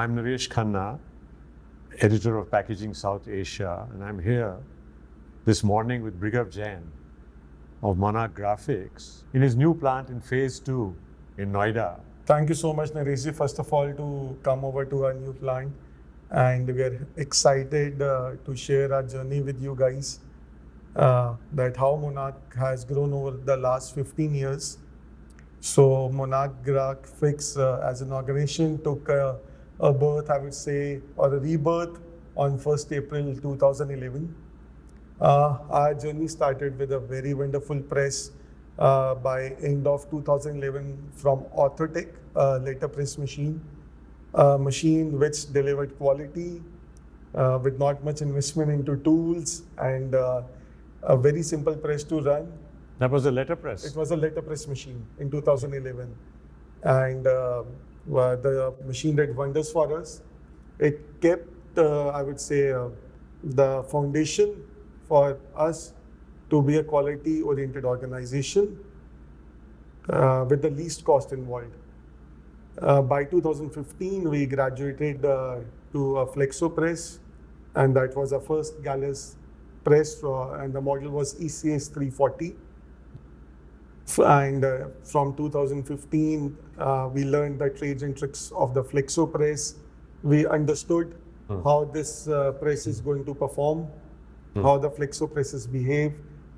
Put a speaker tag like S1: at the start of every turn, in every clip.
S1: I'm Naresh Khanna, editor of Packaging South Asia, and I'm here this morning with Bhrigav Jain of Monarch Graphics in his new plant in phase 2 in Noida.
S2: Thank you so much, Naresh, first of all, to come over to our new plant. And we are excited to share our journey with you guys, that how Monarch has grown over the last 15 years. So Monarch Graphics as an organization took a birth, I would say, or a rebirth on 1st April 2011. Our journey started with a very wonderful press by end of 2011 from Orthotech, letterpress machine. A machine which delivered quality with not much investment into tools and a very simple press to run.
S1: That was a letterpress?
S2: It was a letterpress machine in 2011. And the machine did wonders for us. It kept, I would say, the foundation for us to be a quality-oriented organization with the least cost involved. By 2015, we graduated to a flexo press, and that was our first Gallus press, and the model was ECS 340. And from 2015, we learned the trades and tricks of the flexo press. We understood how this press is going to perform, how the flexo presses behave,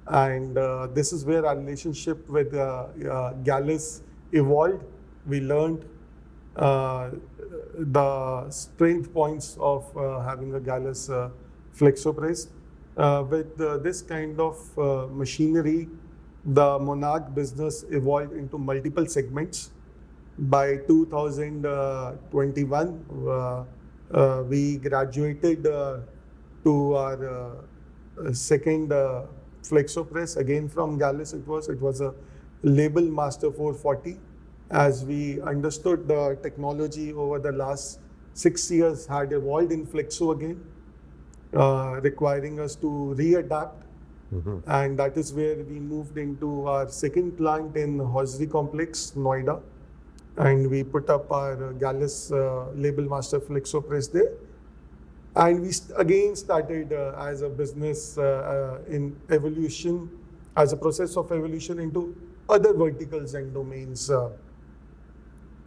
S2: and this is where our relationship with Gallus evolved. We learned the strength points of having a Gallus flexo press. With this kind of machinery, the Monarch business evolved into multiple segments. By 2021, we graduated to our second flexo press, again from Gallus. It was a Label Master 440. As we understood the technology over the last 6 years had evolved in flexo again, requiring us to readapt. And that is where we moved into our second plant in Hosiery Complex, Noida. And we put up our Gallus Label Master Flexo press there. And we again started as a business in evolution, as a process of evolution into other verticals and domains.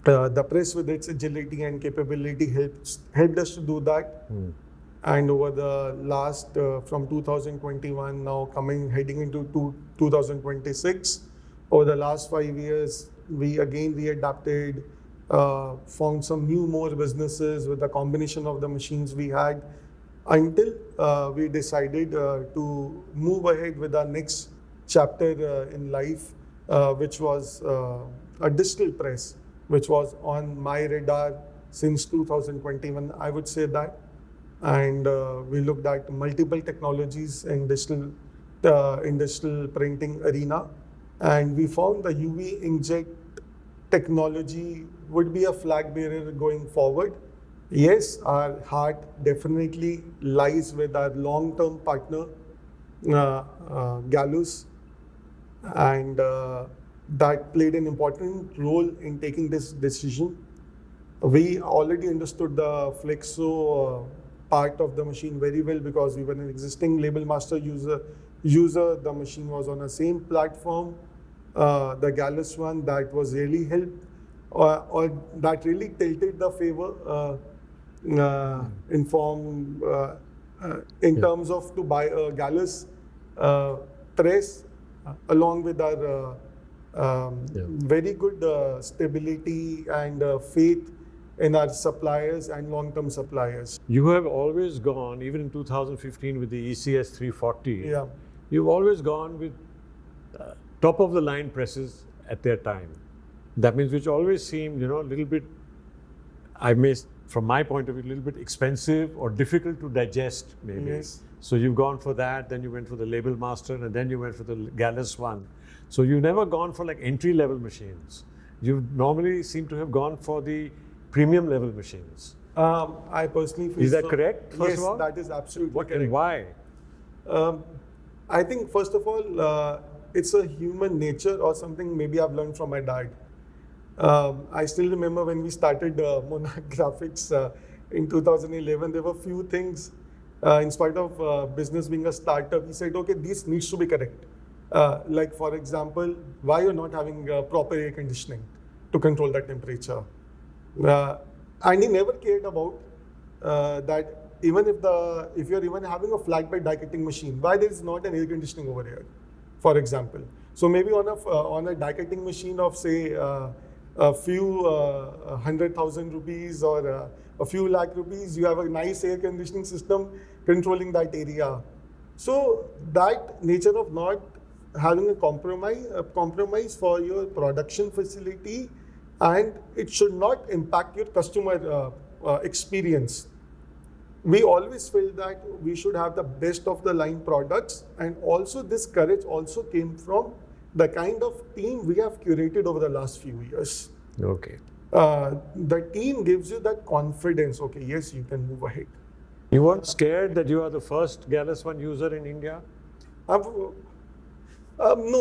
S2: The press with its agility and capability helped us to do that. And over the last, from 2021 now heading into 2026, over the last 5 years, we again readapted, found some more businesses with the combination of the machines we had, until we decided to move ahead with our next chapter in life, which was a digital press, which was on my radar since 2021, I would say that. And we looked at multiple technologies in digital printing arena, and we found the UV inkjet technology would be a flag bearer going forward. Yes, our heart definitely lies with our long-term partner, Gallus, and that played an important role in taking this decision. We already understood the flexo part of the machine very well because we were an existing Label Master user. The machine was on the same platform, the Gallus one, that was really helped, or that really tilted the favor in terms of to buy a Gallus press along with our very good stability and faith in our suppliers and long-term suppliers.
S1: You have always gone, even in 2015 with the ECS 340,
S2: Yeah.
S1: you've always gone with top-of-the-line presses at their time. That means which always seemed, a little bit, from my point of view, a little bit expensive or difficult to digest, maybe.
S2: Yes.
S1: So you've gone for that, then you went for the Label Master, and then you went for the Gallus one. So you've never gone for like entry-level machines. You normally seem to have gone for the premium level machines.
S2: I personally feel
S1: Is that correct, first
S2: yes,
S1: of all?
S2: that is absolutely
S1: What
S2: correct.
S1: and why?
S2: I think, first of all, it's a human nature or something maybe I've learned from my dad. I still remember when we started Monarch Graphics in 2011, there were few things, in spite of business being a startup, we said, okay, this needs to be correct. Like for example, why you're not having proper air conditioning to control the temperature. And he never cared about that even if you're even having a flatbed die cutting machine, why there is not an air conditioning over here, for example. So maybe on a die cutting machine of say a few 100,000 rupees or a few lakh rupees, you have a nice air conditioning system controlling that area. So that nature of not having a compromise for your production facility, and it should not impact your customer experience. We always felt that we should have the best of the line products, and also this courage also came from the kind of team we have curated over the last few years.
S1: Okay.
S2: The team gives you that confidence, okay, yes, you can move ahead.
S1: You weren't scared that you are the first Gallus One user in India?
S2: No,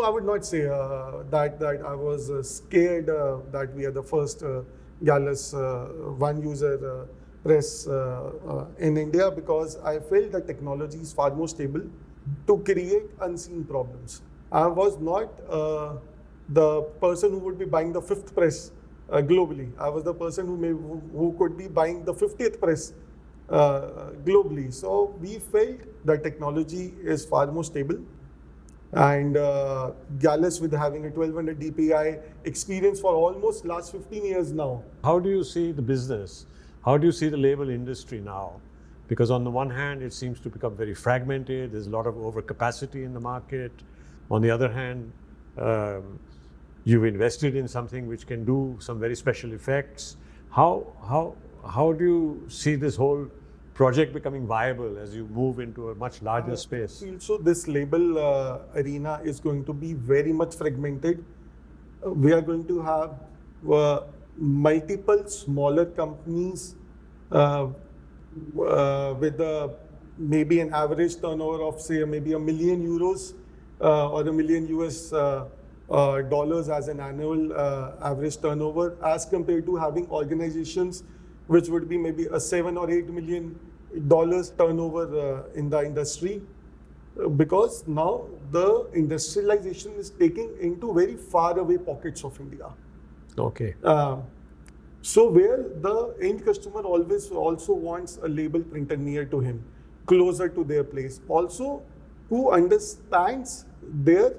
S2: I would not say that I was scared that we are the first Gallus One user press in India, because I felt the technology is far more stable to create unseen problems. I was not the person who would be buying the 5th press globally. I was the person who could be buying the 50th press globally. So we felt the technology is far more stable. And Gallus, with having a 1200 DPI experience for almost last 15 years now.
S1: How do you see the business? How do you see the label industry now? Because on the one hand, it seems to become very fragmented. There's a lot of overcapacity in the market. On the other hand, you've invested in something which can do some very special effects. How do you see this whole project becoming viable as you move into a much larger space?
S2: So this label arena is going to be very much fragmented. We are going to have multiple smaller companies with maybe an average turnover of say maybe €1 million or $1 million dollars as an annual average turnover, as compared to having organizations which would be maybe a $7 or $8 million turnover in the industry, because now the industrialization is taking into very far away pockets of India.
S1: Okay.
S2: So where the end customer always also wants a label printer near to him, closer to their place, also who understands their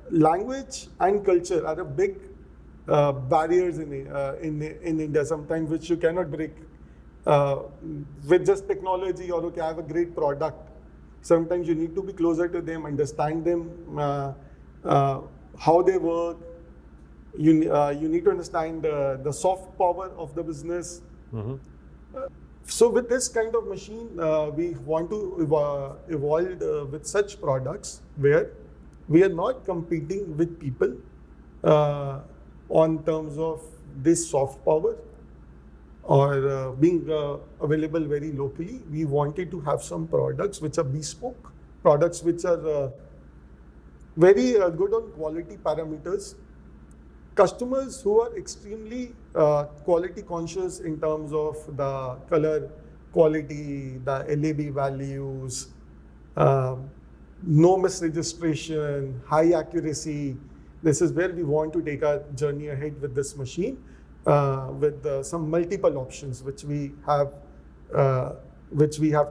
S2: language and culture are a big barriers in India sometimes, which you cannot break with just technology, or okay, I have a great product. Sometimes you need to be closer to them, understand them, how they work. You need to understand the soft power of the business.
S1: Mm-hmm.
S2: So with this kind of machine, we want to evolve with such products where we are not competing with people on terms of this soft power or being available very locally. We wanted to have some products which are bespoke, products which are very good on quality parameters. Customers who are extremely quality conscious in terms of the color quality, the LAB values, no misregistration, high accuracy. This is where we want to take our journey ahead with this machine, with some multiple options which we have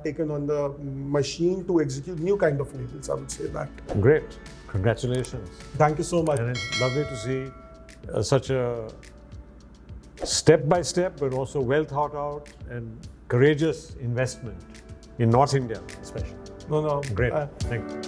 S2: taken on the machine to execute new kind of labels, I would say that.
S1: Great. Congratulations.
S2: Thank you so much.
S1: And it's lovely to see such a step-by-step, but also well thought out and courageous investment in North India, especially.
S2: No.
S1: Great. Thank you.